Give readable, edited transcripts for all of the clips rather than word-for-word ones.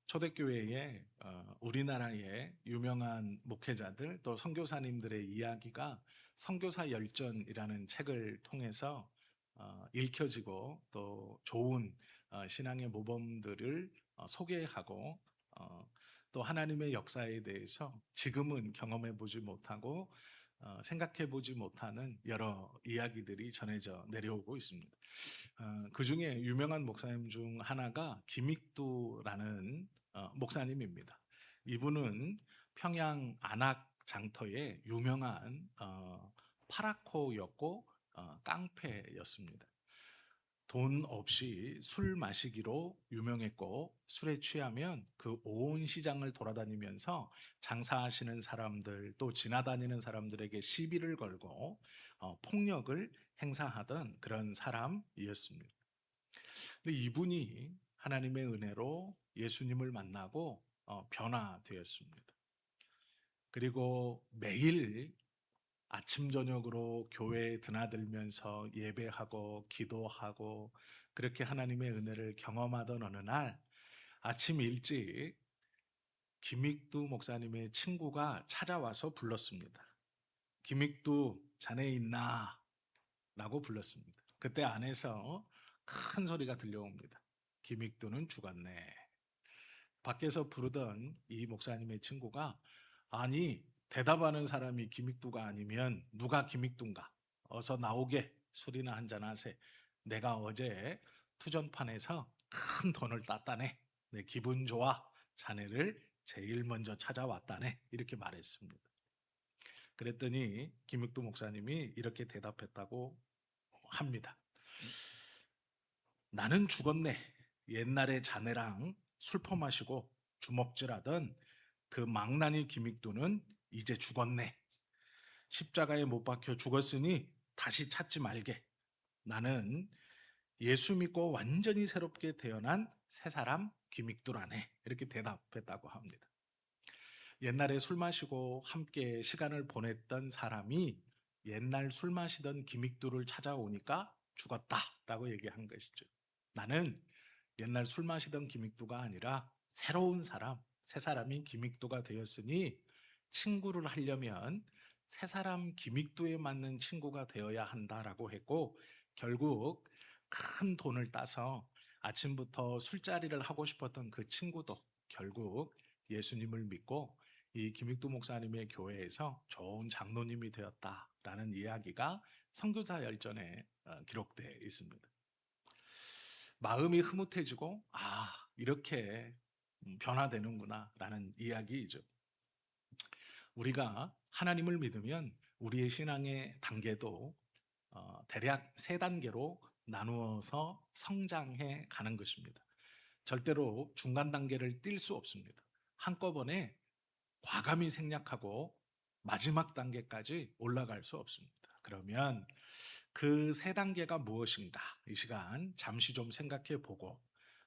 초대교회의 우리나라의 유명한 목회자들 또 선교사님들의 이야기가 선교사 열전이라는 책을 통해서 읽혀지고 또 좋은 신앙의 모범들을 소개하고 또 하나님의 역사에 대해서 지금은 경험해 보지 못하고 생각해 보지 못하는 여러 이야기들이 전해져 내려오고 있습니다. 그 중에 유명한 목사님 중 하나가 김익두라는 목사님입니다. 이분은 평양 안악 장터의 유명한 파라코였고 깡패였습니다. 돈 없이 술 마시기로 유명했고 술에 취하면 그 온 시장을 돌아다니면서 장사하시는 사람들 또 지나다니는 사람들에게 시비를 걸고 폭력을 행사하던 그런 사람이었습니다. 근데 이분이 하나님의 은혜로 예수님을 만나고 변화되었습니다. 그리고 매일 아침 저녁으로 교회에 드나들면서 예배하고 기도하고 그렇게 하나님의 은혜를 경험하던 어느 날 아침 일찍 김익두 목사님의 친구가 찾아와서 불렀습니다. 김익두 자네 있나? 라고 불렀습니다. 그때 안에서 큰 소리가 들려옵니다. 김익두는 죽었네. 밖에서 부르던 이 목사님의 친구가 아니 대답하는 사람이 김익두가 아니면 누가 김익두인가? 어서 나오게 술이나 한잔 하세. 내가 어제 투전판에서 큰 돈을 땄다네. 내 기분 좋아. 자네를 제일 먼저 찾아왔다네. 이렇게 말했습니다. 그랬더니 김익두 목사님이 이렇게 대답했다고 합니다. 나는 죽었네. 옛날에 자네랑 술 퍼마시고 주먹질하던 그 망나니 김익두는 이제 죽었네. 십자가에 못 박혀 죽었으니 다시 찾지 말게. 나는 예수 믿고 완전히 새롭게 태어난 새 사람 김익두라네. 이렇게 대답했다고 합니다. 옛날에 술 마시고 함께 시간을 보냈던 사람이 옛날 술 마시던 김익두를 찾아오니까 죽었다라고 얘기한 것이죠. 나는 옛날 술 마시던 김익두가 아니라 새로운 사람, 새 사람인 김익두가 되었으니 친구를 하려면 새 사람 김익두에 맞는 친구가 되어야 한다라고 했고 결국 큰 돈을 따서 아침부터 술자리를 하고 싶었던 그 친구도 결국 예수님을 믿고 이 김익두 목사님의 교회에서 좋은 장로님이 되었다라는 이야기가 선교사 열전에 기록되어 있습니다. 마음이 흐뭇해지고 이렇게 변화되는구나라는 이야기이죠. 우리가 하나님을 믿으면 우리의 신앙의 단계도 대략 세 단계로 나누어서 성장해 가는 것입니다. 절대로 중간 단계를 뛸 수 없습니다. 한꺼번에 과감히 생략하고 마지막 단계까지 올라갈 수 없습니다. 그러면 그 세 단계가 무엇인가? 이 시간 잠시 좀 생각해 보고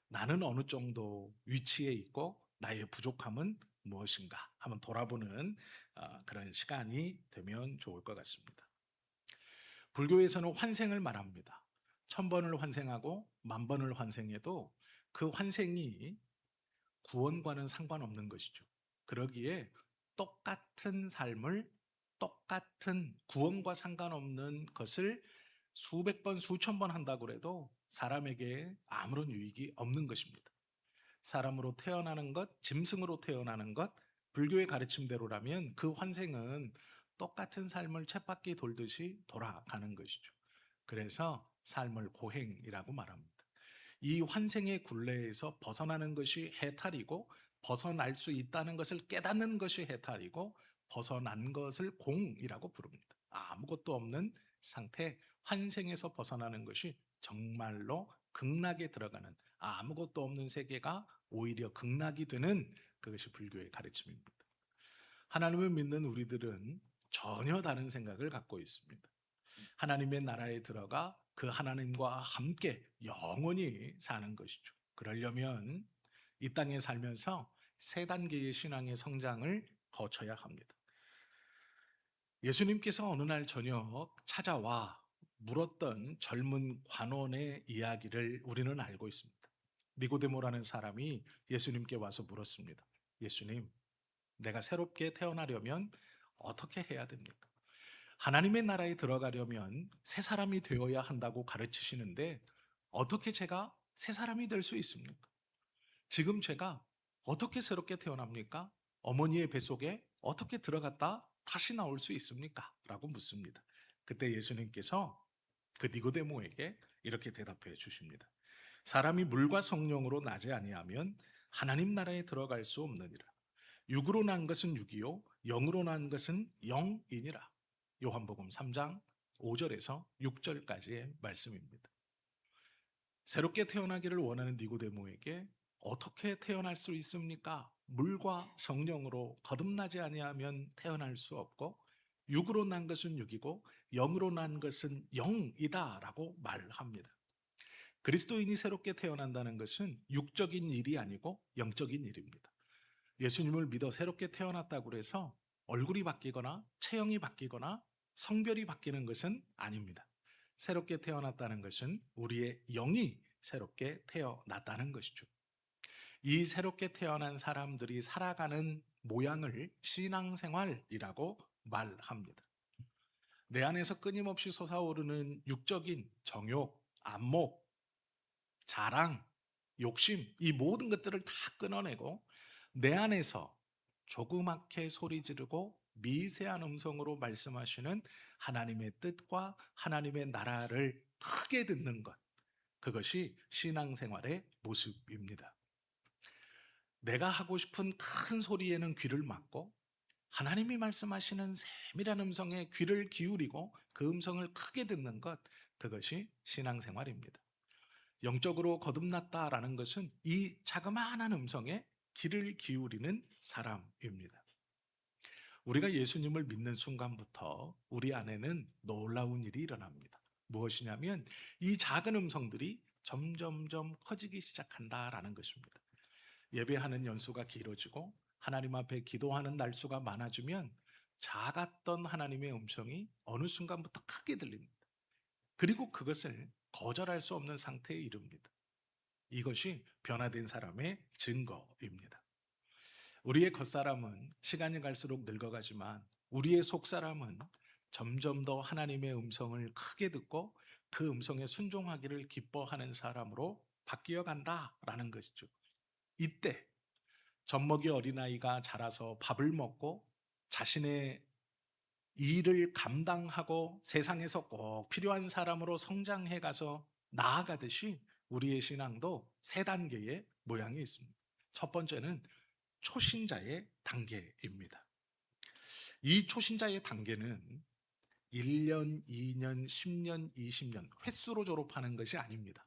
나는 어느 정도 위치에 있고 나의 부족함은 무엇인가? 한번 돌아보는 그런 시간이 되면 좋을 것 같습니다. 불교에서는 환생을 말합니다. 1000번을 환생하고 10,000번을 환생해도 그 환생이 구원과는 상관없는 것이죠. 그러기에 똑같은 삶을 똑같은 구원과 상관없는 것을 수백 번, 수천 번 한다고 해도 사람에게 아무런 유익이 없는 것입니다. 사람으로 태어나는 것, 짐승으로 태어나는 것, 불교의 가르침대로라면 그 환생은 똑같은 삶을 쳇바퀴 돌듯이 돌아가는 것이죠. 그래서 삶을 고행이라고 말합니다. 이 환생의 굴레에서 벗어나는 것이 해탈이고 벗어날 수 있다는 것을 깨닫는 것이 해탈이고 벗어난 것을 공이라고 부릅니다. 아무것도 없는 상태, 환생에서 벗어나는 것이 정말로 극락에 들어가는 아무것도 없는 세계가 오히려 극락이 되는 그것이 불교의 가르침입니다. 하나님을 믿는 우리들은 전혀 다른 생각을 갖고 있습니다. 하나님의 나라에 들어가 그 하나님과 함께 영원히 사는 것이죠. 그러려면 이 땅에 살면서 세 단계의 신앙의 성장을 거쳐야 합니다. 예수님께서 어느 날 저녁 찾아와 물었던 젊은 관원의 이야기를 우리는 알고 있습니다. 니고데모라는 사람이 예수님께 와서 물었습니다. 예수님, 내가 새롭게 태어나려면 어떻게 해야 됩니까? 하나님의 나라에 들어가려면 새 사람이 되어야 한다고 가르치시는데 어떻게 제가 새 사람이 될 수 있습니까? 지금 제가 어떻게 새롭게 태어납니까? 어머니의 뱃속에 어떻게 들어갔다 다시 나올 수 있습니까? 라고 묻습니다. 그때 예수님께서 그 니고데모에게 이렇게 대답해 주십니다. 사람이 물과 성령으로 나지 아니하면 하나님 나라에 들어갈 수 없느니라. 육으로 난 것은 육이요 영으로 난 것은 영이니라. 요한복음 3장 5절에서 6절까지의 말씀입니다. 새롭게 태어나기를 원하는 니고데모에게 어떻게 태어날 수 있습니까? 물과 성령으로 거듭나지 아니하면 태어날 수 없고 육으로 난 것은 육이고 영으로 난 것은 영이다라고 말합니다. 그리스도인이 새롭게 태어난다는 것은 육적인 일이 아니고 영적인 일입니다. 예수님을 믿어 새롭게 태어났다고 해서 얼굴이 바뀌거나 체형이 바뀌거나 성별이 바뀌는 것은 아닙니다. 새롭게 태어났다는 것은 우리의 영이 새롭게 태어났다는 것이죠. 이 새롭게 태어난 사람들이 살아가는 모양을 신앙생활이라고 말합니다. 내 안에서 끊임없이 솟아오르는 육적인 정욕, 안목, 자랑, 욕심, 이 모든 것들을 다 끊어내고 내 안에서 조그맣게 소리 지르고 미세한 음성으로 말씀하시는 하나님의 뜻과 하나님의 나라를 크게 듣는 것. 그것이 신앙생활의 모습입니다. 내가 하고 싶은 큰 소리에는 귀를 막고 하나님이 말씀하시는 세밀한 음성에 귀를 기울이고 그 음성을 크게 듣는 것. 그것이 신앙생활입니다. 영적으로 거듭났다라는 것은 이 자그마한 음성에 귀를 기울이는 사람입니다. 우리가 예수님을 믿는 순간부터 우리 안에는 놀라운 일이 일어납니다. 무엇이냐면 이 작은 음성들이 점점점 커지기 시작한다라는 것입니다. 예배하는 연수가 길어지고 하나님 앞에 기도하는 날수가 많아지면 작았던 하나님의 음성이 어느 순간부터 크게 들립니다. 그리고 그것을 거절할 수 없는 상태에 이릅니다. 이것이 변화된 사람의 증거입니다. 우리의 겉사람은 시간이 갈수록 늙어가지만 우리의 속사람은 점점 더 하나님의 음성을 크게 듣고 그 음성에 순종하기를 기뻐하는 사람으로 바뀌어 간다라는 것이죠. 이때 젖먹이 어린아이가 자라서 밥을 먹고 자신의 일을 감당하고 세상에서 꼭 필요한 사람으로 성장해 가서 나아가듯이 우리의 신앙도 세 단계의 모양이 있습니다. 첫 번째는 초신자의 단계입니다. 이 초신자의 단계는 1년, 2년, 10년, 20년 횟수로 졸업하는 것이 아닙니다.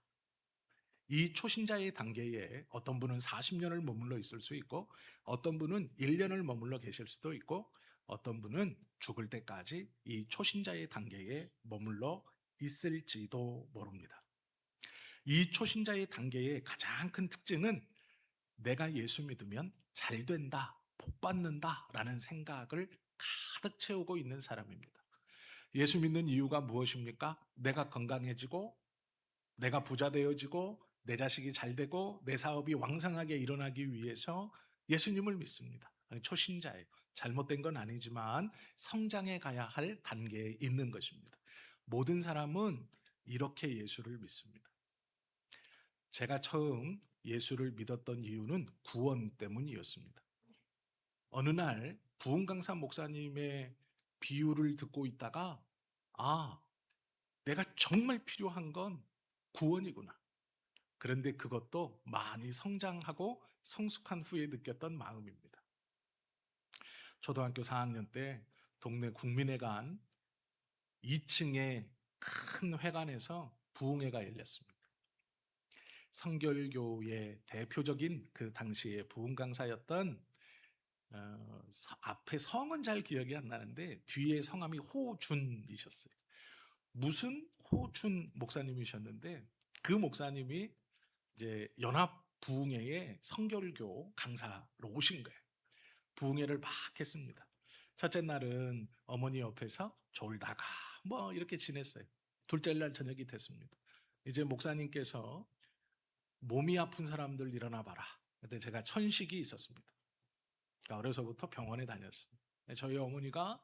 이 초신자의 단계에 어떤 분은 40년을 머물러 있을 수 있고 어떤 분은 1년을 머물러 계실 수도 있고 어떤 분은 죽을 때까지 이 초신자의 단계에 머물러 있을지도 모릅니다. 이 초신자의 단계의 가장 큰 특징은 내가 예수 믿으면 잘 된다, 복 받는다 라는 생각을 가득 채우고 있는 사람입니다. 예수 믿는 이유가 무엇입니까? 내가 건강해지고 내가 부자 되어지고 내 자식이 잘 되고 내 사업이 왕성하게 일어나기 위해서 예수님을 믿습니다. 아니, 초신자예요. 잘못된 건 아니지만 성장해 가야 할 단계에 있는 것입니다. 모든 사람은 이렇게 예수를 믿습니다. 제가 처음 예수를 믿었던 이유는 구원 때문이었습니다. 어느 날 부흥 강사 목사님의 비유를 듣고 있다가 아, 내가 정말 필요한 건 구원이구나. 그런데 그것도 많이 성장하고 성숙한 후에 느꼈던 마음입니다. 초등학교 4학년 때 동네 국민회관 2층의 큰 회관에서 부흥회가 열렸습니다. 성결교의 대표적인 그 당시의 부흥 강사였던 앞에 성은 잘 기억이 안 나는데 뒤에 성함이 호준이셨어요. 무슨 호준 목사님이셨는데 그 목사님이 이제 연합 부흥회에 성결교 강사로 오신 거예요. 부흥회를 막 했습니다. 첫째 날은 어머니 옆에서 졸다가 이렇게 지냈어요. 둘째 날 저녁이 됐습니다. 이제 목사님께서 몸이 아픈 사람들 일어나 봐라. 그때 제가 천식이 있었습니다. 그러니까 어려서부터 병원에 다녔어요. 저희 어머니가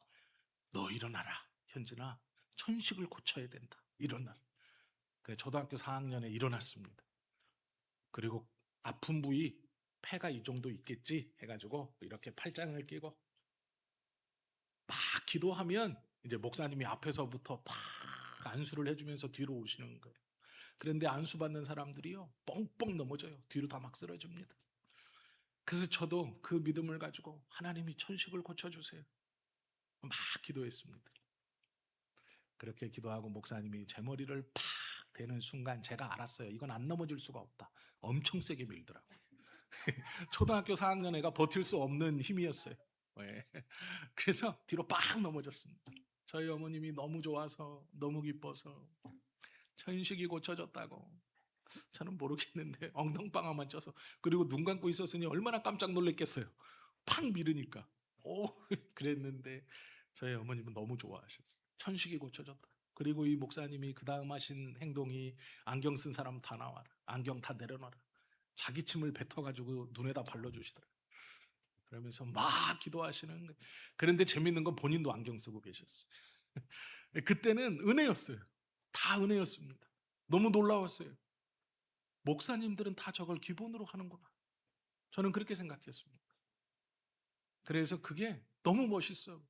너 일어나라, 현진아. 천식을 고쳐야 된다. 일어나라. 그래 초등학교 4학년에 일어났습니다. 그리고 아픈 부위 폐가 이 정도 있겠지 해가지고 이렇게 팔짱을 끼고 막 기도하면 이제 목사님이 앞에서부터 팍 안수를 해주면서 뒤로 오시는 거예요. 그런데 안수 받는 사람들이요 뻥뻥 넘어져요. 뒤로 다 막 쓰러집니다. 그래서 저도 그 믿음을 가지고 하나님이 천식을 고쳐주세요. 막 기도했습니다. 그렇게 기도하고 목사님이 제 머리를 팍 대는 순간 제가 알았어요. 이건 안 넘어질 수가 없다. 엄청 세게 밀더라고요. 초등학교 4학년 애가 버틸 수 없는 힘이었어요. 예. 그래서 뒤로 빡 넘어졌습니다. 저희 어머님이 너무 좋아서 너무 기뻐서 천식이 고쳐졌다고. 저는 모르겠는데 엉덩방아만 쪄서 그리고 눈 감고 있었으니 얼마나 깜짝 놀랐겠어요. 팍 밀으니까. 오 그랬는데 저희 어머님은 너무 좋아하셨어요. 천식이 고쳐졌다. 그리고 이 목사님이 그 다음 하신 행동이 안경 쓴 사람 다 나와라. 안경 다 내려놔라. 자기 침을 뱉어가지고 눈에다 발라주시더라고요. 그러면서 막 기도하시는 거예요. 그런데 재밌는 건 본인도 안경 쓰고 계셨어요. 그때는 은혜였어요. 다 은혜였습니다. 너무 놀라웠어요. 목사님들은 다 저걸 기본으로 하는구나. 저는 그렇게 생각했습니다. 그래서 그게 너무 멋있어요.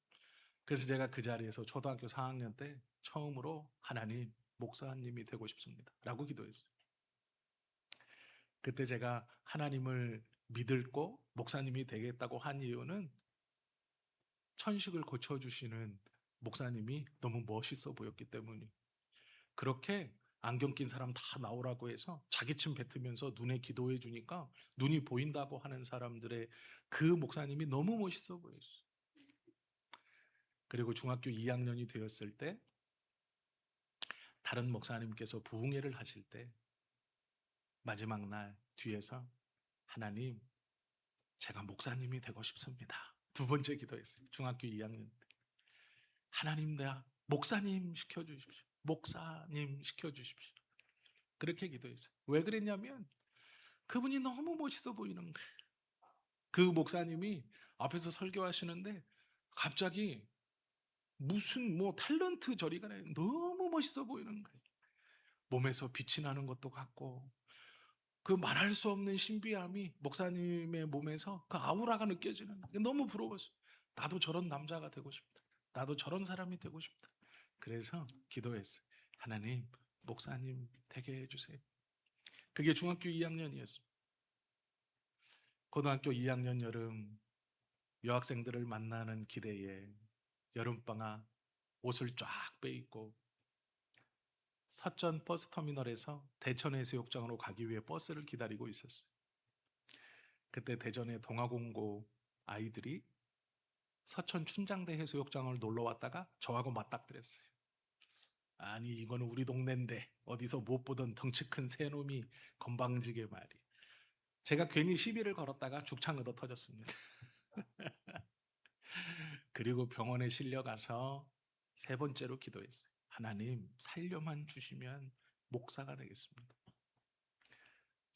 그래서 제가 그 자리에서 초등학교 4학년 때 처음으로 하나님 목사님이 되고 싶습니다. 라고 기도했어요. 그때 제가 하나님을 믿고 목사님이 되겠다고 한 이유는 천식을 고쳐주시는 목사님이 너무 멋있어 보였기 때문이에요. 그렇게 안경 낀 사람 다 나오라고 해서 자기 침 뱉으면서 눈에 기도해 주니까 눈이 보인다고 하는 사람들의 그 목사님이 너무 멋있어 보였어요. 그리고 중학교 2학년이 되었을 때 다른 목사님께서 부흥회를 하실 때 마지막 날 뒤에서 하나님 제가 목사님이 되고 싶습니다. 두 번째 기도했어요. 중학교 2학년 때. 하나님 내가 목사님 시켜주십시오. 목사님 시켜주십시오. 그렇게 기도했어요. 왜 그랬냐면 그분이 너무 멋있어 보이는 거예요. 그 목사님이 앞에서 설교하시는데 갑자기 무슨 뭐 탤런트 저리가 너무 멋있어 보이는 거예요. 몸에서 빛이 나는 것도 같고 그 말할 수 없는 신비함이 목사님의 몸에서 그 아우라가 느껴지는 거예요. 너무 부러웠어요. 나도 저런 남자가 되고 싶다. 나도 저런 사람이 되고 싶다. 그래서 기도했어요. 하나님 목사님 되게 해주세요. 그게 중학교 2학년이었어요. 고등학교 2학년 여름 여학생들을 만나는 기대에 여름방학 옷을 쫙 빼입고 서천 버스터미널에서 대천해수욕장으로 가기 위해 버스를 기다리고 있었어요. 그때 대전의 동아공고 아이들이 서천 춘장대 해수욕장을 놀러 왔다가 저하고 맞닥뜨렸어요. 아니 이거는 우리 동네인데 어디서 못 보던 덩치 큰 새놈이 건방지게 말이. 제가 괜히 시비를 걸었다가 죽창 얻어 터졌습니다. 그리고 병원에 실려가서 세 번째로 기도했어요. 하나님 살려만 주시면 목사가 되겠습니다.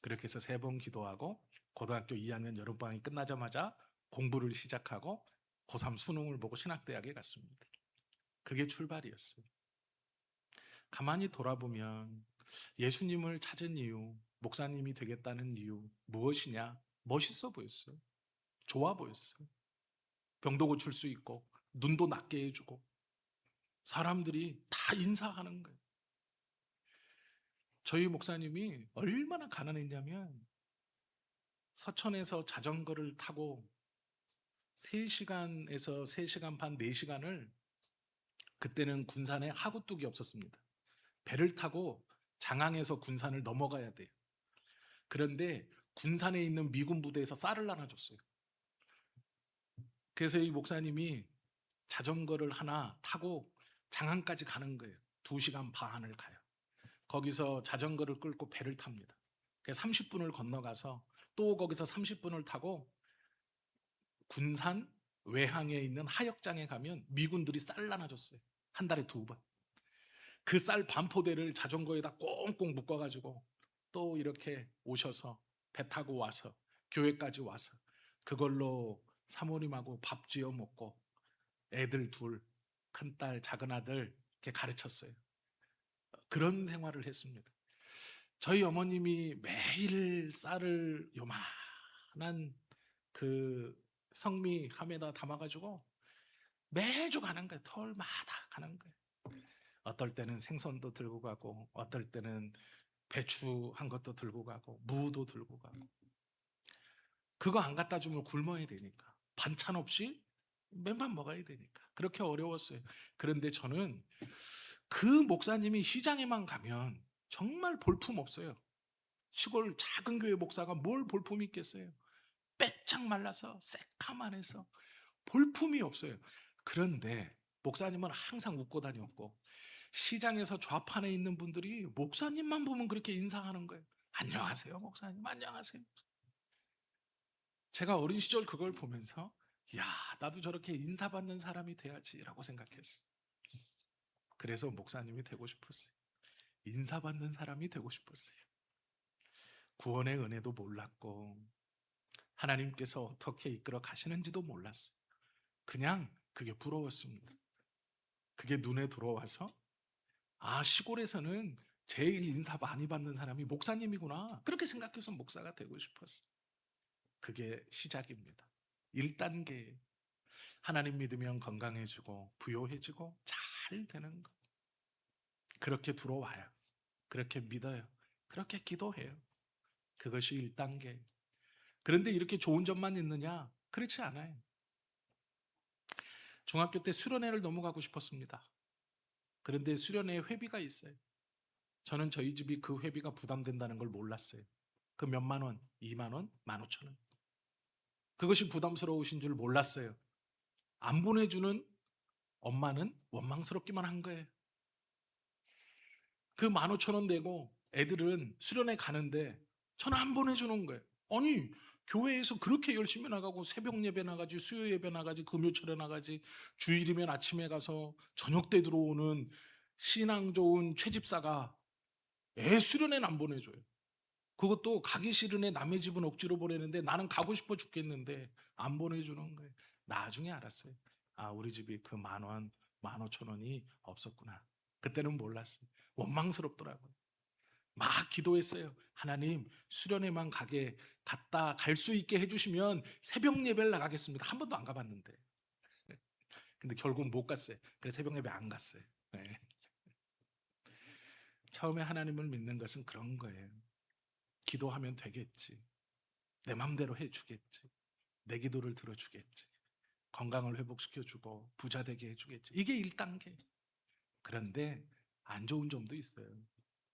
그렇게 해서 세 번 기도하고 고등학교 2학년 여름방학이 끝나자마자 공부를 시작하고 고3 수능을 보고 신학대학에 갔습니다. 그게 출발이었어요. 가만히 돌아보면 예수님을 찾은 이유, 목사님이 되겠다는 이유 무엇이냐? 멋있어 보였어요. 좋아 보였어요. 병도 고칠 수 있고 눈도 낫게 해주고 사람들이 다 인사하는 거예요. 저희 목사님이 얼마나 가난했냐면 서천에서 자전거를 타고 3시간에서 3시간 반, 4시간을 그때는 군산에 하구뚝이 없었습니다. 배를 타고 장항에서 군산을 넘어가야 돼요. 그런데 군산에 있는 미군 부대에서 쌀을 나눠줬어요. 그래서 이 목사님이 자전거를 하나 타고 장항까지 가는 거예요. 2시간 반을 가요. 거기서 자전거를 끌고 배를 탑니다. 30분을 건너가서 또 거기서 30분을 타고 군산 외항에 있는 하역장에 가면 미군들이 쌀 나눠줬어요. 한 달에 2번. 그 쌀 반포대를 자전거에다 꽁꽁 묶어가지고 또 이렇게 오셔서 배 타고 와서 교회까지 와서 그걸로 사모님하고 밥 지어 먹고 애들 둘, 큰딸, 작은아들 이렇게 가르쳤어요. 그런 생활을 했습니다. 저희 어머님이 매일 쌀을 요만한 그 성미함에다 담아가지고 매주 가는 거예요. 터울마다 가는 거예요. 어떨 때는 생선도 들고 가고, 어떨 때는 배추 한 것도 들고 가고, 무도 들고 가고. 그거 안 갖다 주면 굶어야 되니까. 반찬 없이 맨밥 먹어야 되니까. 그렇게 어려웠어요. 그런데 저는 그 목사님이 시장에만 가면 정말 볼품 없어요. 시골 작은 교회 목사가 뭘 볼품이 있겠어요? 빼짝 말라서 새카만해서 볼품이 없어요. 그런데 목사님은 항상 웃고 다녔고 시장에서 좌판에 있는 분들이 목사님만 보면 그렇게 인사하는 거예요. 안녕하세요 목사님, 안녕하세요. 제가 어린 시절 그걸 보면서 야, 나도 저렇게 인사받는 사람이 돼야지라고 생각했어요. 그래서 목사님이 되고 싶었어요. 인사받는 사람이 되고 싶었어요. 구원의 은혜도 몰랐고 하나님께서 어떻게 이끌어 가시는지도 몰랐어요. 그냥 그게 부러웠습니다. 그게 눈에 들어와서 아, 시골에서는 제일 인사 많이 받는 사람이 목사님이구나. 그렇게 생각해서 목사가 되고 싶었어요. 그게 시작입니다. 1단계. 하나님 믿으면 건강해지고 부요해지고 잘 되는 것. 그렇게 들어와요. 그렇게 믿어요. 그렇게 기도해요. 그것이 1단계. 그런데 이렇게 좋은 점만 있느냐? 그렇지 않아요. 중학교 때 수련회를 넘어가고 싶었습니다. 그런데 수련회에 회비가 있어요. 저는 저희 집이 그 회비가 부담된다는 걸 몰랐어요. 그 몇만 원, 2만 원, 15,000원. 그것이 부담스러우신 줄 몰랐어요. 안 보내주는 엄마는 원망스럽기만 한 거예요. 그 15,000원 내고 애들은 수련회 가는데 저는 안 보내주는 거예요. 아니, 교회에서 그렇게 열심히 나가고 새벽 예배 나가지, 수요 예배 나가지, 금요철에 나가지, 주일이면 아침에 가서 저녁 때 들어오는 신앙 좋은 최집사가 애 수련회는 안 보내줘요. 그것도 가기 싫은 애 남의 집은 억지로 보내는데 나는 가고 싶어 죽겠는데 안 보내주는 거예요. 나중에 알았어요. 아, 우리 집이 그 10,000원, 15,000원이 없었구나. 그때는 몰랐어요. 원망스럽더라고요. 막 기도했어요. 하나님, 수련회만 갔다 갈 수 있게 해주시면 새벽 예배를 나가겠습니다. 한 번도 안 가봤는데. 근데 결국 못 갔어요. 그래서 새벽 예배 안 갔어요. 네. 처음에 하나님을 믿는 것은 그런 거예요. 기도하면 되겠지. 내 맘대로 해주겠지. 내 기도를 들어주겠지. 건강을 회복시켜주고 부자 되게 해주겠지. 이게 1단계. 그런데 안 좋은 점도 있어요.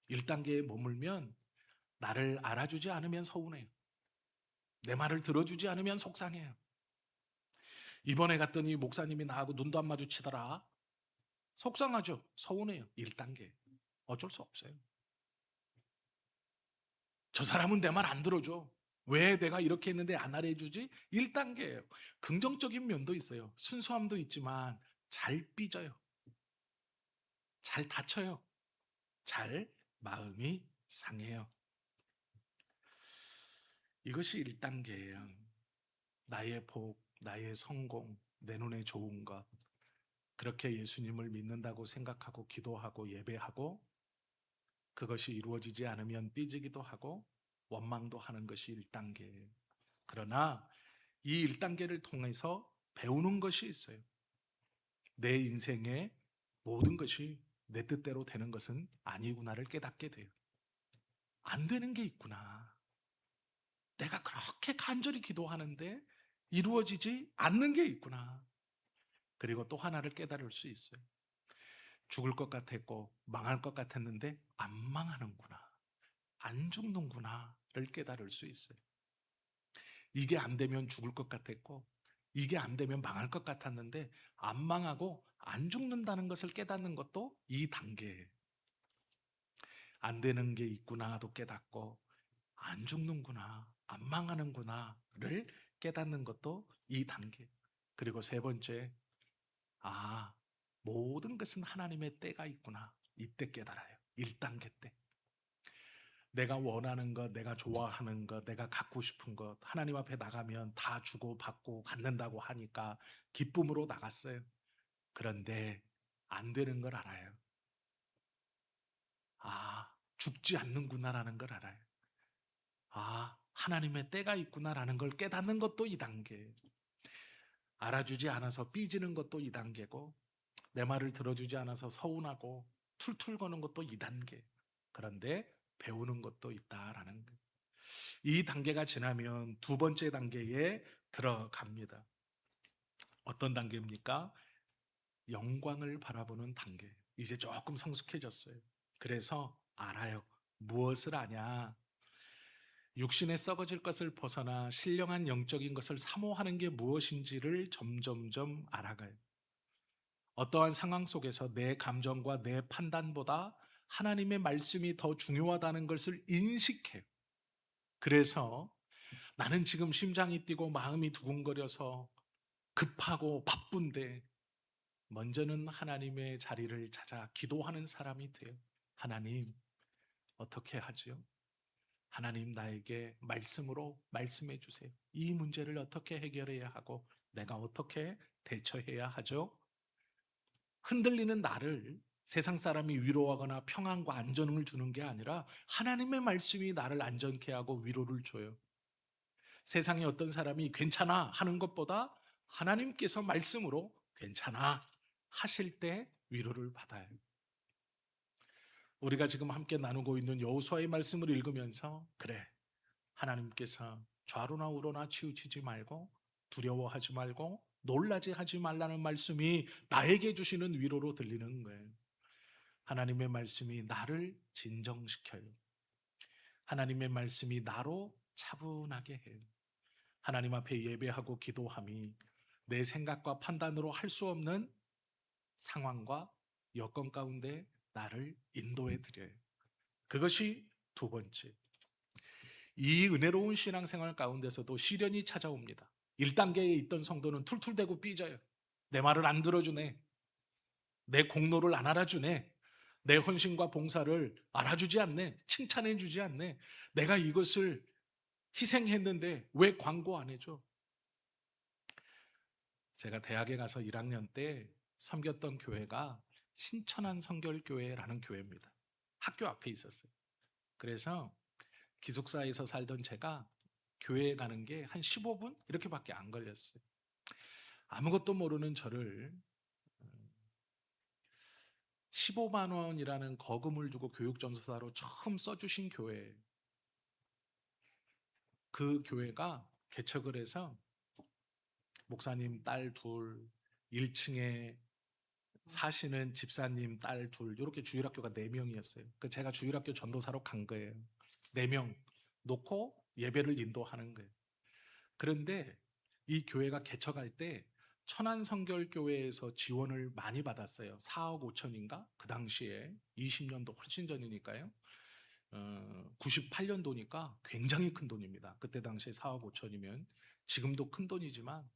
1단계에 머물면 나를 알아주지 않으면 서운해요. 내 말을 들어주지 않으면 속상해요. 이번에 갔더니 목사님이 나하고 눈도 안 마주치더라. 속상하죠. 서운해요. 1단계. 어쩔 수 없어요. 저 사람은 내 말 안 들어줘. 왜 내가 이렇게 했는데 안 알아주지? 1단계예요. 긍정적인 면도 있어요. 순수함도 있지만 잘 삐져요. 잘 다쳐요. 잘 마음이 상해요. 이것이 1단계예요. 나의 복, 나의 성공, 내 눈에 좋은 것. 그렇게 예수님을 믿는다고 생각하고 기도하고 예배하고 그것이 이루어지지 않으면 삐지기도 하고 원망도 하는 것이 1단계예요. 그러나 이 1단계를 통해서 배우는 것이 있어요. 내 인생의 모든 것이 내 뜻대로 되는 것은 아니구나를 깨닫게 돼요. 안 되는 게 있구나. 내가 그렇게 간절히 기도하는데 이루어지지 않는 게 있구나. 그리고 또 하나를 깨달을 수 있어요. 죽을 것 같았고 망할 것 같았는데 안 망하는구나. 안 죽는구나를 깨달을 수 있어요. 이게 안 되면 죽을 것 같았고 이게 안 되면 망할 것 같았는데 안 망하고 안 죽는다는 것을 깨닫는 것도 이 단계예요. 안 되는 게 있구나도 깨닫고 안 죽는구나, 안 망하는구나를 깨닫는 것도 이 단계. 그리고 세 번째, 아, 모든 것은 하나님의 때가 있구나. 이때 깨달아요. 1단계 때. 내가 원하는 것, 내가 좋아하는 것, 내가 갖고 싶은 것, 하나님 앞에 나가면 다 주고 받고 갖는다고 하니까 기쁨으로 나갔어요. 그런데 안 되는 걸 알아요. 아, 죽지 않는구나라는 걸 알아요. 아, 하나님의 때가 있구나라는 걸 깨닫는 것도 2단계. 알아주지 않아서 삐지는 것도 2단계고, 내 말을 들어주지 않아서 서운하고 툴툴 거는 것도 2단계. 그런데 배우는 것도 있다라는 거예요. 이 단계가 지나면 두 번째 단계에 들어갑니다. 어떤 단계입니까? 영광을 바라보는 단계. 이제 조금 성숙해졌어요. 그래서 알아요. 무엇을 아냐? 육신의 썩어질 것을 벗어나 신령한 영적인 것을 사모하는 게 무엇인지를 점점점 알아가요. 어떠한 상황 속에서 내 감정과 내 판단보다 하나님의 말씀이 더 중요하다는 것을 인식해요. 그래서 나는 지금 심장이 뛰고 마음이 두근거려서 급하고 바쁜데 먼저는 하나님의 자리를 찾아 기도하는 사람이 돼요. 하나님, 어떻게 하지요? 하나님 나에게 말씀으로 말씀해 주세요. 이 문제를 어떻게 해결해야 하고 내가 어떻게 대처해야 하죠? 흔들리는 나를 세상 사람이 위로하거나 평안과 안전을 주는 게 아니라 하나님의 말씀이 나를 안전케 하고 위로를 줘요. 세상에 어떤 사람이 괜찮아 하는 것보다 하나님께서 말씀으로 괜찮아 하실 때 위로를 받아요. 우리가 지금 함께 나누고 있는 여호수아의 말씀을 읽으면서 그래, 하나님께서 좌로나 우로나 치우치지 말고 두려워하지 말고 놀라지 하지 말라는 말씀이 나에게 주시는 위로로 들리는 거예요. 하나님의 말씀이 나를 진정시켜요. 하나님의 말씀이 나로 차분하게 해요. 하나님 앞에 예배하고 기도함이 내 생각과 판단으로 할 수 없는 상황과 여건 가운데 나를 인도해 드려요. 그것이 두 번째. 이 은혜로운 신앙생활 가운데서도 시련이 찾아옵니다. 1단계에 있던 성도는 툴툴대고 삐져요. 내 말을 안 들어주네. 내 공로를 안 알아주네. 내 헌신과 봉사를 알아주지 않네. 칭찬해 주지 않네. 내가 이것을 희생했는데 왜 광고 안 해줘? 제가 대학에 가서 1학년 때 섬겼던 교회가 신천한 성결교회라는 교회입니다. 학교 앞에 있었어요. 그래서 기숙사에서 살던 제가 교회에 가는 게 한 15분 이렇게밖에 안 걸렸어요. 아무것도 모르는 저를 15만 원이라는 거금을 주고 교육전도사로 처음 써주신 교회, 그 교회가 개척을 해서 목사님 딸 둘, 1층에 사시는 집사님 딸 둘, 이렇게 주일학교가 4명이었어요. 그 제가 주일학교 전도사로 간 거예요. 4명 놓고 예배를 인도하는 거예요. 그런데 이 교회가 개척할 때 천안성결교회에서 지원을 많이 받았어요. 4억 5천인가? 그 당시에 20년도 훨씬 전이니까요. 98년도니까 굉장히 큰 돈입니다. 그때 당시에 4억 5천이면 지금도 큰 돈이지만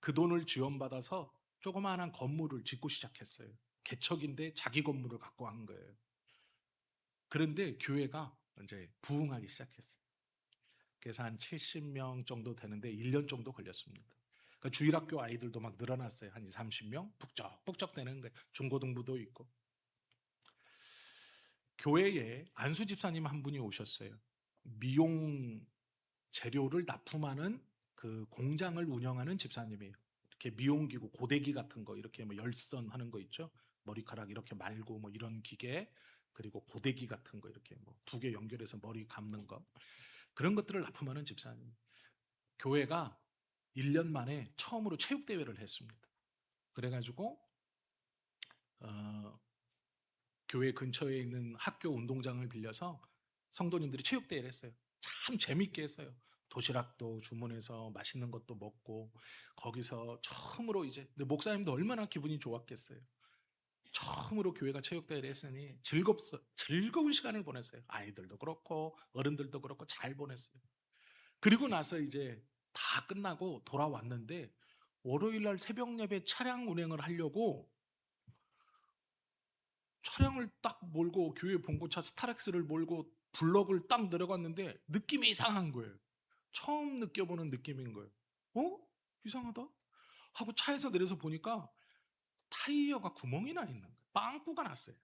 그 돈을 지원받아서 조그마한 건물을 짓고 시작했어요. 개척인데 자기 건물을 갖고 한 거예요. 그런데 교회가 이제 부흥하기 시작했어요. 그래서 한 70명 정도 되는데 1년 정도 걸렸습니다. 그러니까 주일학교 아이들도 막 늘어났어요. 한 2, 30명 북적북적 되는 거예요. 중고등부도 있고. 교회에 안수 집사님 한 분이 오셨어요. 미용 재료를 납품하는 그 공장을 운영하는 집사님이에요. 이렇게 미용기구, 고데기 같은 거, 이렇게 뭐 열선 하는 거 있죠? 머리카락 이렇게 말고 뭐 이런 기계, 그리고 고데기 같은 거 이렇게 뭐 2개 연결해서 머리 감는 거. 그런 것들을 납품하는 집사님. 교회가 1년 만에 처음으로 체육대회를 했습니다. 그래가지고, 어, 교회 근처에 있는 학교 운동장을 빌려서 성도님들이 체육대회를 했어요. 참 재밌게 했어요. 도시락도 주문해서 맛있는 것도 먹고, 거기서 처음으로 이제, 근데 목사님도 얼마나 기분이 좋았겠어요. 처음으로 교회가 체육대회를 했으니 즐거운 시간을 보냈어요. 아이들도 그렇고, 어른들도 그렇고, 잘 보냈어요. 그리고 나서 이제 다 끝나고 돌아왔는데, 월요일 날 새벽 예배 차량 운행을 하려고 차량을 딱 몰고 교회 봉고차 스타렉스를 몰고 블럭을 딱 내려갔는데 느낌이 이상한 거예요. 처음 느껴보는 느낌인 거예요. 어? 이상하다? 하고 차에서 내려서 보니까 타이어가 구멍이 나 있는 거예요. 빵꾸가 났어요.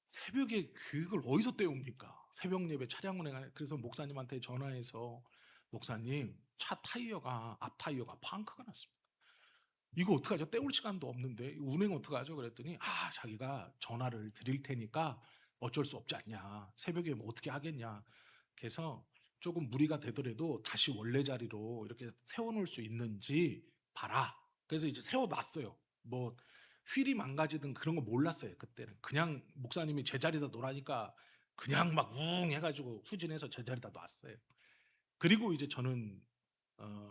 새벽에 그걸 어디서 떼옵니까? 새벽 예배 차량 운행하는. 그래서 목사님한테 전화해서 목사님, 차 타이어가 앞 타이어가 펑크가 났습니다. 이거 어떡하죠? 떼올 시간도 없는데 운행 어떡하죠? 그랬더니 자기가 전화를 드릴 테니까 어쩔 수 없지 않냐. 새벽에 뭐 어떻게 하겠냐. 그래서 조금 무리가 되더라도 다시 원래 자리로 이렇게 세워놓을 수 있는지 봐라. 그래서 이제 세워놨어요. 뭐 휠이 망가지든 그런 거 몰랐어요. 그때는 그냥 목사님이 제자리다 놓으라니까 그냥 막 웅 해가지고 후진해서 제자리다 놨어요. 그리고 이제 저는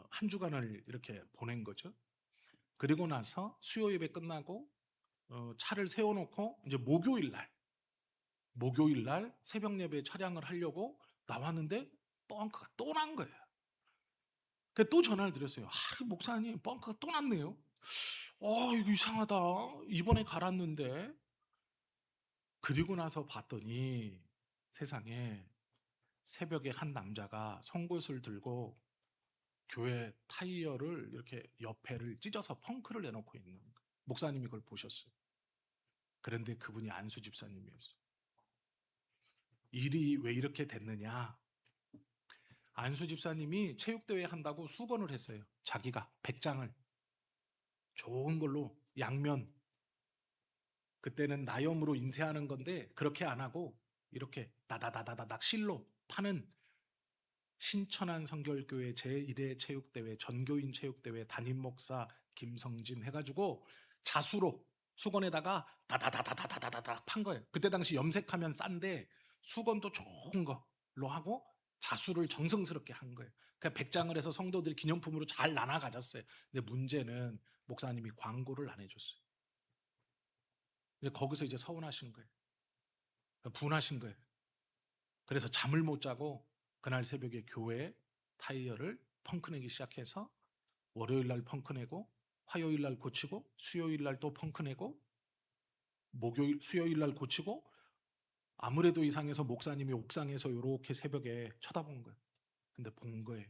한 주간을 이렇게 보낸 거죠. 그리고 나서 수요 예배 끝나고 차를 세워놓고 이제 목요일 날 새벽 예배 차량을 하려고 나왔는데 뻥크가 또 난 거예요. 그래서 또 전화를 드렸어요. 목사님 뻥크가 또 났네요. 이거 이상하다. 이번에 갈았는데. 그리고 나서 봤더니 세상에 새벽에 한 남자가 송곳을 들고 교회 타이어를 이렇게 옆에를 찢어서 펑크를 내놓고 있는 거예요. 목사님이 그걸 보셨어요. 그런데 그분이 안수 집사님이었어요. 일이 왜 이렇게 됐느냐? 안수 집사님이 체육대회 한다고 수건을 했어요. 자기가 100장을 좋은 걸로 양면, 그때는 나염으로 인쇄하는 건데 그렇게 안 하고 이렇게 다다다다닥 실로 파는 신천안 성결교회 제1회 체육대회 전교인 체육대회 담임 목사 김성진 해가지고 자수로 수건에다가 다다다다다다다닥 판 거예요. 그때 당시 염색하면 싼데 수건도 좋은 걸로 하고 자수를 정성스럽게 한 거예요. 그러니까 100장을 해서 성도들이 기념품으로 잘 나눠 가졌어요. 근데 문제는 목사님이 광고를 안 해줬어요. 거기서 이제 서운하신 거예요. 분하신 거예요. 그래서 잠을 못 자고 그날 새벽에 교회 타이어를 펑크내기 시작해서 월요일 날 펑크내고 화요일 날 고치고 수요일 날 또 펑크내고 수요일 날 고치고 아무래도 이상해서 목사님이 옥상에서 이렇게 새벽에 쳐다본 거예요. 근데 본 거예요.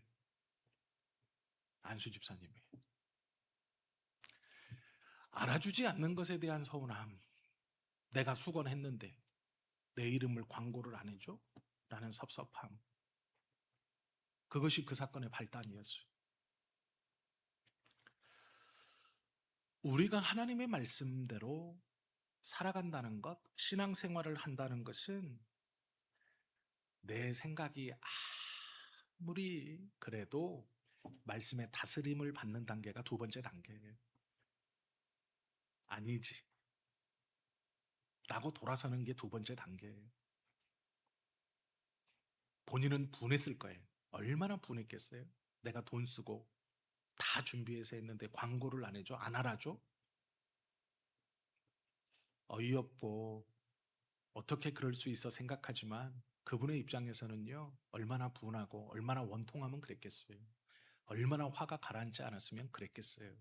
안수 집사님이. 알아주지 않는 것에 대한 서운함. 내가 수건했는데 내 이름을 광고를 안 해줘? 라는 섭섭함. 그것이 그 사건의 발단이었어요. 우리가 하나님의 말씀대로 살아간다는 것, 신앙생활을 한다는 것은 내 생각이 아무리 그래도 말씀의 다스림을 받는 단계가 두 번째 단계예요. 아니지 라고 돌아서는 게 두 번째 단계예요. 본인은 분했을 거예요. 얼마나 분했겠어요? 내가 돈 쓰고 다 준비해서 했는데 광고를 안 해줘? 안 알아줘? 어이없고 어떻게 그럴 수 있어 생각하지만 그분의 입장에서는요, 얼마나 분하고 얼마나 원통하면 그랬겠어요. 얼마나 화가 가라앉지 않았으면 그랬겠어요.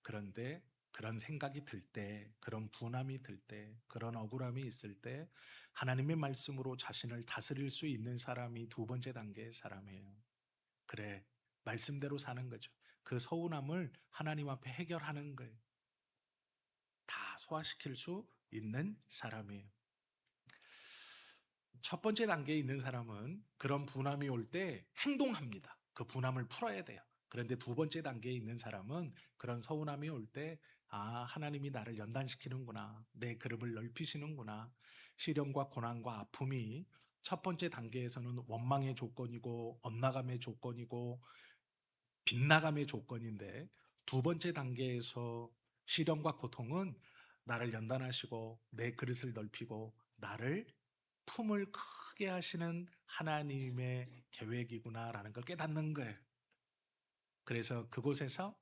그런데 그런 생각이 들 때, 그런 분함이 들 때, 그런 억울함이 있을 때 하나님의 말씀으로 자신을 다스릴 수 있는 사람이 두 번째 단계의 사람이에요. 그래, 말씀대로 사는 거죠. 그 서운함을 하나님 앞에 해결하는 거예요. 다 소화시킬 수 있는 사람이에요. 첫 번째 단계에 있는 사람은 그런 분함이 올 때 행동합니다. 그 분함을 풀어야 돼요. 그런데 두 번째 단계에 있는 사람은 그런 서운함이 올 때, 하나님이 나를 연단시키는구나. 내 그릇을 넓히시는구나. 시련과 고난과 아픔이 첫 번째 단계에서는 원망의 조건이고, 엇나감의 조건이고, 빗나감의 조건인데, 두 번째 단계에서 시련과 고통은 나를 연단하시고, 내 그릇을 넓히고, 나를 품을 크게 하시는 하나님의 계획이구나라는 걸 깨닫는 거예요. 그래서 그곳에서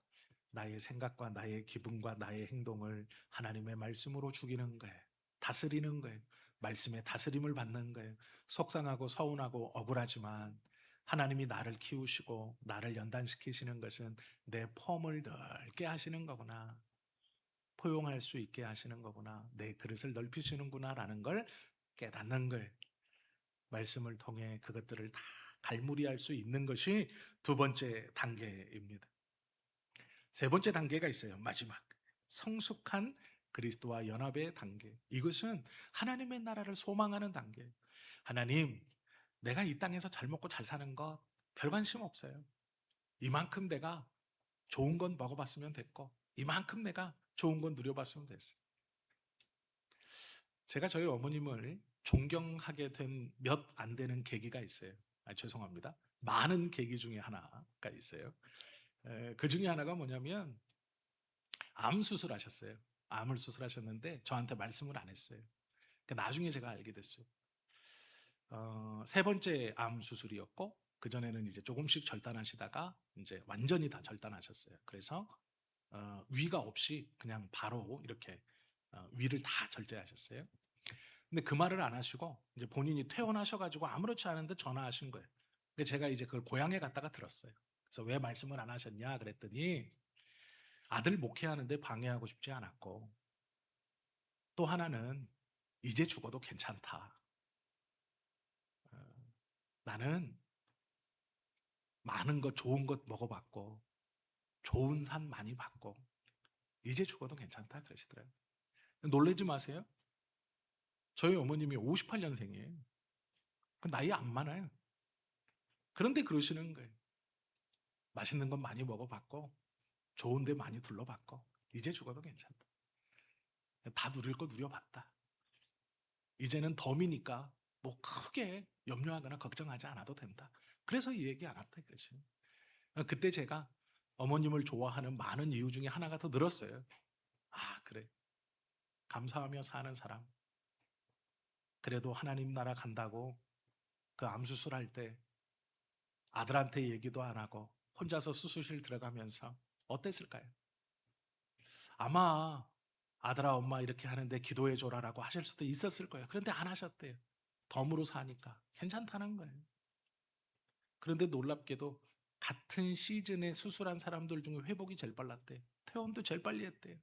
나의 생각과 나의 기분과 나의 행동을 하나님의 말씀으로 죽이는 거예요. 다스리는 거예요. 말씀의 다스림을 받는 거예요. 속상하고 서운하고 억울하지만 하나님이 나를 키우시고 나를 연단시키시는 것은 내 폼을 넓게 하시는 거구나. 포용할 수 있게 하시는 거구나. 내 그릇을 넓히시는구나 라는 걸 깨닫는 거예요. 말씀을 통해 그것들을 다 갈무리할 수 있는 것이 두 번째 단계입니다. 세 번째 단계가 있어요. 마지막. 성숙한 그리스도와 연합의 단계. 이것은 하나님의 나라를 소망하는 단계예요. 하나님, 내가 이 땅에서 잘 먹고 잘 사는 것 별 관심 없어요. 이만큼 내가 좋은 건 먹어봤으면 됐고, 이만큼 내가 좋은 건 누려봤으면 됐어요. 제가 저희 어머님을 존경하게 된 몇 안 되는 계기가 있어요. 죄송합니다. 많은 계기 중에 하나가 있어요. 그 중에 하나가 뭐냐면 암 수술하셨어요. 암을 수술하셨는데 저한테 말씀을 안 했어요. 나중에 제가 알게 됐어요. 세 번째 암 수술이었고 그전에는 이제 조금씩 절단하시다가 이제 완전히 다 절단하셨어요. 그래서 위가 없이 그냥 바로 이렇게 위를 다 절제하셨어요. 근데 그 말을 안 하시고 이제 본인이 퇴원하셔가지고 아무렇지 않은데 전화하신 거예요. 근데 제가 이제 그걸 고향에 갔다가 들었어요. 그래서 왜 말씀을 안 하셨냐 그랬더니 아들 목회하는데 방해하고 싶지 않았고 또 하나는 이제 죽어도 괜찮다. 어, 나는 많은 것 좋은 것 먹어봤고 좋은 산 많이 봤고 이제 죽어도 괜찮다 그러시더라고요. 놀라지 마세요. 저희 어머님이 58년생이에요. 나이 안 많아요. 그런데 그러시는 거예요. 맛있는 건 많이 먹어봤고 좋은 데 많이 둘러봤고 이제 죽어도 괜찮다. 다 누릴 거 누려봤다. 이제는 덤이니까 뭐 크게 염려하거나 걱정하지 않아도 된다. 그래서 이 얘기 안 했다 이거죠. 그때 제가 어머님을 좋아하는 많은 이유 중에 하나가 더 늘었어요. 아, 그래. 감사하며 사는 사람. 그래도 하나님 나라 간다고 그 암수술할 때 아들한테 얘기도 안 하고 혼자서 수술실 들어가면서 어땠을까요? 아마 아들아 엄마 이렇게 하는데 기도해 줘라라고 하실 수도 있었을 거예요. 그런데 안 하셨대요. 덤으로 사니까 괜찮다는 거예요. 그런데 놀랍게도 같은 시즌에 수술한 사람들 중에 회복이 제일 빨랐대요. 퇴원도 제일 빨리 했대요.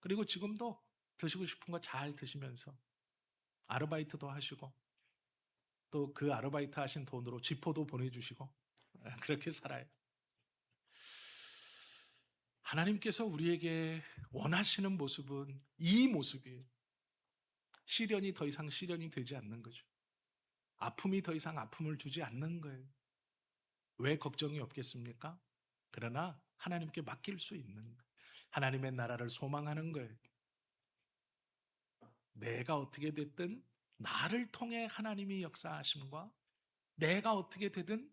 그리고 지금도 드시고 싶은 거 잘 드시면서 아르바이트도 하시고 또 그 아르바이트 하신 돈으로 지포도 보내주시고 그렇게 살아요. 하나님께서 우리에게 원하시는 모습은 이 모습이에요. 시련이 더 이상 시련이 되지 않는 거죠. 아픔이 더 이상 아픔을 주지 않는 거예요. 왜 걱정이 없겠습니까? 그러나 하나님께 맡길 수 있는 거예요. 하나님의 나라를 소망하는 거예요. 내가 어떻게 됐든 나를 통해 하나님이 역사하심과 내가 어떻게 되든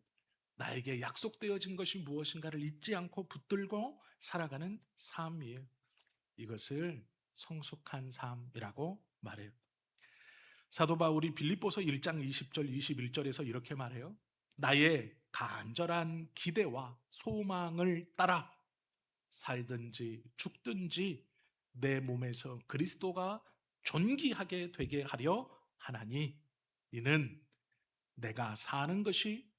나에게 약속되어진 것이 무엇인가를 잊지 않고 붙들고 살아가는 삶이에요. 이것을 성숙한 삶이라고 말해요. 사도 바울이 빌립보서 1장 20절 21절에서 이렇게 말해요. 나의 간절한 기대와 소망을 따라 살든지 죽든지 내 몸에서 그리스도가 존귀하게 되게 하려 하나니 이는 내가 사는 것이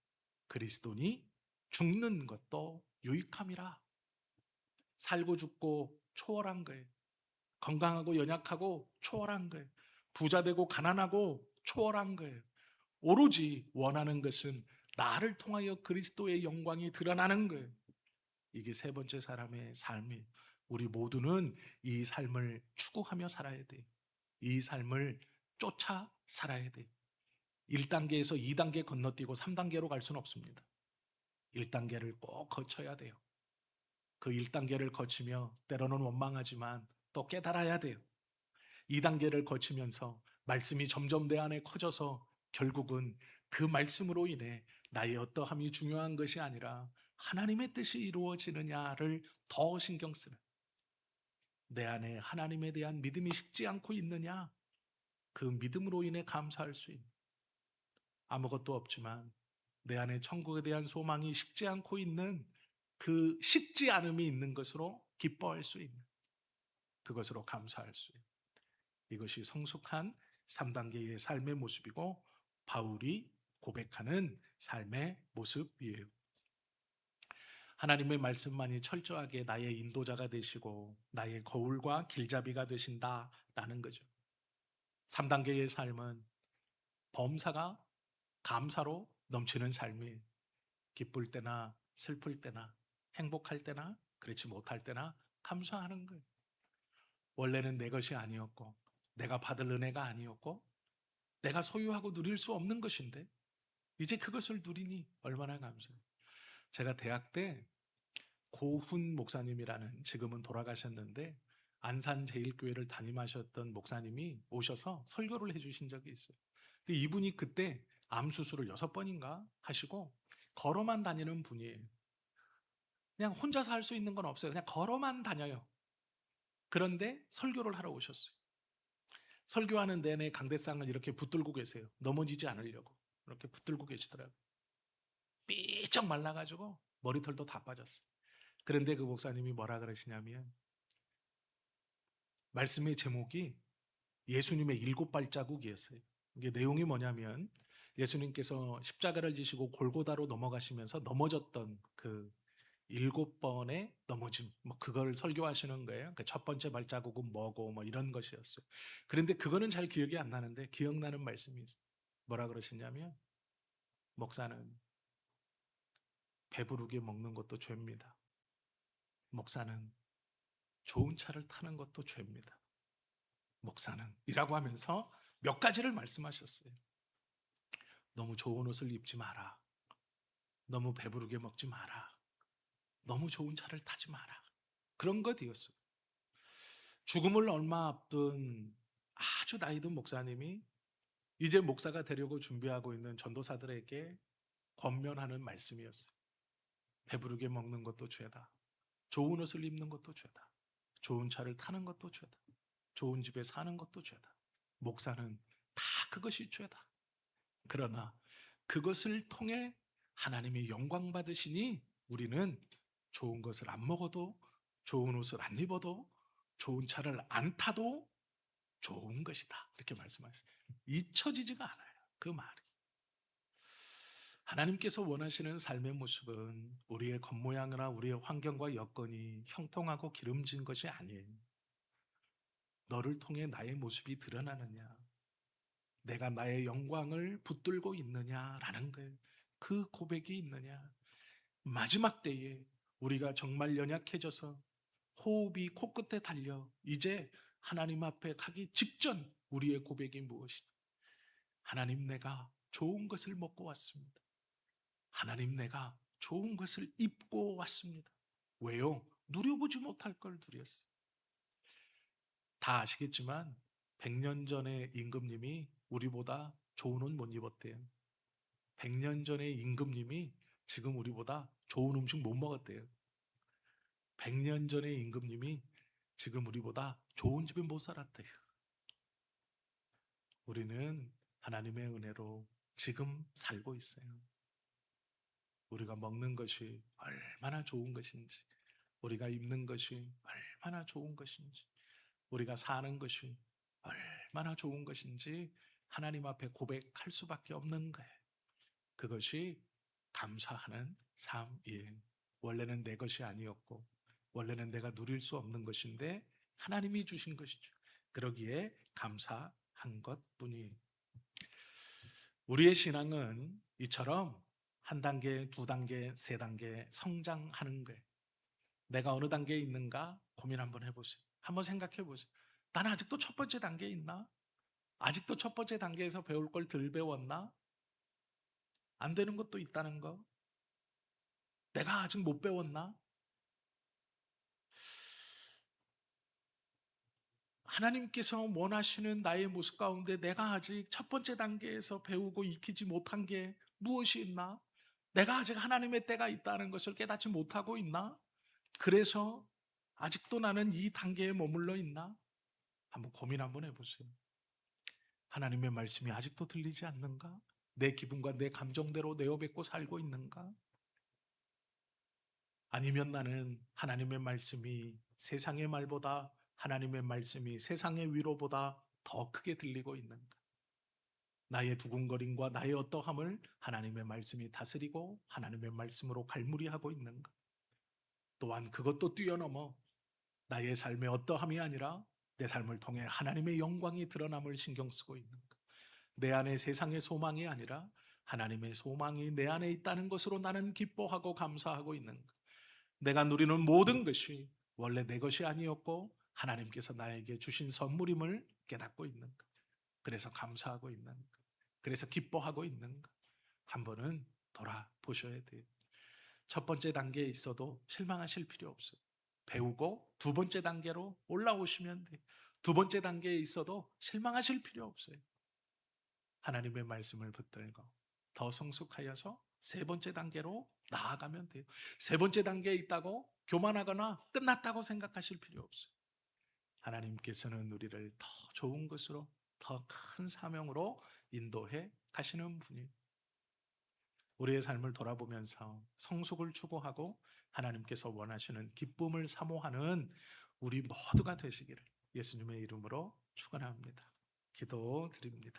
그리스도니 죽는 것도 유익함이라. 살고 죽고 초월한 거예요. 건강하고 연약하고 초월한 거예요. 부자 되고 가난하고 초월한 거예요. 오로지 원하는 것은 나를 통하여 그리스도의 영광이 드러나는 거예요. 이게 세 번째 사람의 삶이에요. 우리 모두는 이 삶을 추구하며 살아야 돼요. 이 삶을 쫓아 살아야 돼요. 1단계에서 2단계 건너뛰고 3단계로 갈 수는 없습니다. 1단계를 꼭 거쳐야 돼요. 그 1단계를 거치며 때로는 원망하지만 또 깨달아야 돼요. 2단계를 거치면서 말씀이 점점 내 안에 커져서 결국은 그 말씀으로 인해 나의 어떠함이 중요한 것이 아니라 하나님의 뜻이 이루어지느냐를 더 신경 쓰는, 내 안에 하나님에 대한 믿음이 식지 않고 있느냐, 그 믿음으로 인해 감사할 수 있는, 아무것도 없지만 내 안에 천국에 대한 소망이 식지 않고 있는 그 식지 않음이 있는 것으로 기뻐할 수 있는, 그것으로 감사할 수 있는, 이것이 성숙한 3단계의 삶의 모습이고 바울이 고백하는 삶의 모습이에요. 하나님의 말씀만이 철저하게 나의 인도자가 되시고 나의 거울과 길잡이가 되신다라는 거죠. 3단계의 삶은 범사가 감사로 넘치는 삶이 기쁠 때나 슬플 때나 행복할 때나 그렇지 못할 때나 감사하는 거예요. 원래는 내 것이 아니었고 내가 받을 은혜가 아니었고 내가 소유하고 누릴 수 없는 것인데 이제 그것을 누리니 얼마나 감사해요. 제가 대학 때 고훈 목사님이라는 지금은 돌아가셨는데 안산제일교회를 담임하셨던 목사님이 오셔서 설교를 해주신 적이 있어요. 근데 이분이 그때 암 수술을 6번인가 하시고 걸어만 다니는 분이에요. 그냥 혼자서 할 수 있는 건 없어요. 그냥 걸어만 다녀요. 그런데 설교를 하러 오셨어요. 설교하는 내내 강대상을 이렇게 붙들고 계세요. 넘어지지 않으려고. 이렇게 붙들고 계시더라고요. 삐쩍 말라가지고 머리털도 다 빠졌어요. 그런데 그 목사님이 뭐라 그러시냐면 말씀의 제목이 예수님의 7발자국이었어요. 이게 내용이 뭐냐면 예수님께서 십자가를 지시고 골고다로 넘어가시면서 넘어졌던 그 7번의 넘어짐, 뭐 그걸 설교하시는 거예요. 그 첫 번째 발자국은 뭐고 뭐 이런 것이었어요. 그런데 그거는 잘 기억이 안 나는데 기억나는 말씀이 있어요. 뭐라 그러시냐면 목사는 배부르게 먹는 것도 죄입니다. 목사는 좋은 차를 타는 것도 죄입니다. 목사는 이라고 하면서 몇 가지를 말씀하셨어요. 너무 좋은 옷을 입지 마라. 너무 배부르게 먹지 마라. 너무 좋은 차를 타지 마라. 그런 것이었어요. 죽음을 얼마 앞둔 아주 나이 든 목사님이 이제 목사가 되려고 준비하고 있는 전도사들에게 권면하는 말씀이었어요. 배부르게 먹는 것도 죄다. 좋은 옷을 입는 것도 죄다. 좋은 차를 타는 것도 죄다. 좋은 집에 사는 것도 죄다. 목사는 다 그것이 죄다. 그러나 그것을 통해 하나님이 영광 받으시니 우리는 좋은 것을 안 먹어도 좋은 옷을 안 입어도 좋은 차를 안 타도 좋은 것이다. 이렇게 말씀하시죠. 잊혀지지가 않아요. 그 말이. 하나님께서 원하시는 삶의 모습은 우리의 겉모양이나 우리의 환경과 여건이 형통하고 기름진 것이 아니에요. 너를 통해 나의 모습이 드러나느냐, 내가 나의 영광을 붙들고 있느냐라는 거예요. 그 고백이 있느냐. 마지막 때에 우리가 정말 연약해져서 호흡이 코끝에 달려 이제 하나님 앞에 가기 직전 우리의 고백이 무엇이냐. 하나님, 내가 좋은 것을 먹고 왔습니다. 하나님, 내가 좋은 것을 입고 왔습니다. 왜요? 누려보지 못할 걸 누렸어요. 다 아시겠지만 100년 전에 임금님이 우리보다 좋은 옷 못 입었대요. 100년 전에 임금님이 지금 우리보다 좋은 음식 못 먹었대요. 100년 전에 임금님이 지금 우리보다 좋은 집에 못 살았대요. 우리는 하나님의 은혜로 지금 살고 있어요. 우리가 먹는 것이 얼마나 좋은 것인지, 우리가 입는 것이 얼마나 좋은 것인지, 우리가 사는 것이 얼마나 좋은 것인지 하나님 앞에 고백할 수밖에 없는 거예요. 그것이 감사하는 삶이에요. 원래는 내 것이 아니었고 원래는 내가 누릴 수 없는 것인데 하나님이 주신 것이죠. 그러기에 감사한 것뿐이에요. 우리의 신앙은 이처럼 한 단계, 두 단계, 세 단계 성장하는 거예요. 내가 어느 단계에 있는가 고민 한번 해보세요. 한번 생각해 보세요. 나는 아직도 첫 번째 단계에 있나? 아직도 첫 번째 단계에서 배울 걸 덜 배웠나? 안 되는 것도 있다는 거. 내가 아직 못 배웠나? 하나님께서 원하시는 나의 모습 가운데 내가 아직 첫 번째 단계에서 배우고 익히지 못한 게 무엇이 있나? 내가 아직 하나님의 때가 있다는 것을 깨닫지 못하고 있나? 그래서 아직도 나는 이 단계에 머물러 있나? 한번 고민 한번 해보세요. 하나님의 말씀이 아직도 들리지 않는가? 내 기분과 내 감정대로 내어뱉고 살고 있는가? 아니면 나는 하나님의 말씀이 세상의 말보다, 하나님의 말씀이 세상의 위로보다 더 크게 들리고 있는가? 나의 두근거림과 나의 어떠함을 하나님의 말씀이 다스리고 하나님의 말씀으로 갈무리하고 있는가? 또한 그것도 뛰어넘어 나의 삶의 어떠함이 아니라 내 삶을 통해 하나님의 영광이 드러남을 신경 쓰고 있는가? 내 안에 세상의 소망이 아니라 하나님의 소망이 내 안에 있다는 것으로 나는 기뻐하고 감사하고 있는 것. 내가 누리는 모든 것이 원래 내 것이 아니었고 하나님께서 나에게 주신 선물임을 깨닫고 있는 것. 그래서 감사하고 있는 것. 그래서 기뻐하고 있는 것. 한 번은 돌아보셔야 돼요. 첫 번째 단계에 있어도 실망하실 필요 없어요. 배우고 두 번째 단계로 올라오시면 돼요. 두 번째 단계에 있어도 실망하실 필요 없어요. 하나님의 말씀을 붙들고 더 성숙하여서 세 번째 단계로 나아가면 돼요. 세 번째 단계에 있다고 교만하거나 끝났다고 생각하실 필요 없어요. 하나님께서는 우리를 더 좋은 것으로, 더 큰 사명으로 인도해 가시는 분이에요. 우리의 삶을 돌아보면서 성숙을 추구하고 하나님께서 원하시는 기쁨을 사모하는 우리 모두가 되시기를 예수님의 이름으로 축원합니다. 기도드립니다.